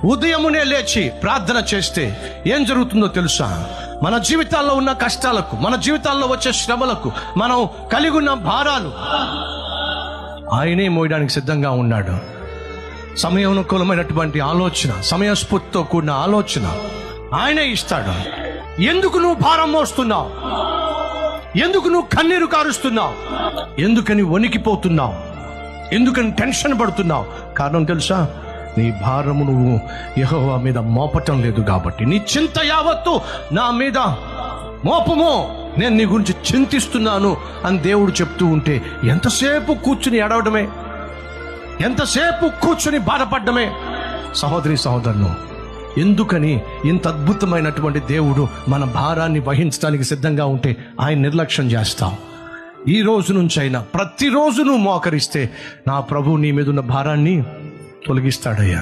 ఉదయమునే లేచి ప్రార్థన చేస్తే ఏం జరుగుతుందో తెలుసా? మన జీవితాల్లో ఉన్న కష్టాలకు, మన జీవితాల్లో వచ్చే శ్రమలకు, మనం కలిగి ఉన్న భారాలు ఆయనే మోయడానికి సిద్ధంగా ఉన్నాడు. సమయానుకూలమైనటువంటి ఆలోచన, సమయస్ఫూర్తితో కూడిన ఆలోచన ఆయనే ఇస్తాడు. ఎందుకు నువ్వు భారం మోస్తున్నావు? ఎందుకు నువ్వు కన్నీరు కారుస్తున్నావు? ఎందుకని వణికిపోతున్నావు? ఎందుకని టెన్షన్ పడుతున్నావు? కారణం తెలుసా? నీ భారము నువ్వు యెహోవా మీద మోపటం లేదు కాబట్టి. నీ చింత యావత్తు నా మీద మోపము, నేను నీ గురించి చింతిస్తున్నాను అని దేవుడు చెప్తూ ఉంటే ఎంతసేపు కూర్చుని ఏడవడమే, ఎంతసేపు కూర్చుని బాధపడ్డమే. సహోదరి సహోదరులు, ఎందుకని ఇంత అద్భుతమైనటువంటి దేవుడు మన భారాన్ని వహించడానికి సిద్ధంగా ఉంటే ఆయన నిర్లక్ష్యం చేస్తావు? ఈ రోజు నుంచైనా ప్రతిరోజు నువ్వు మోకరిస్తే నా ప్రభు నీ మీద ఉన్న భారాన్ని తొలగిస్తాడయ్యా.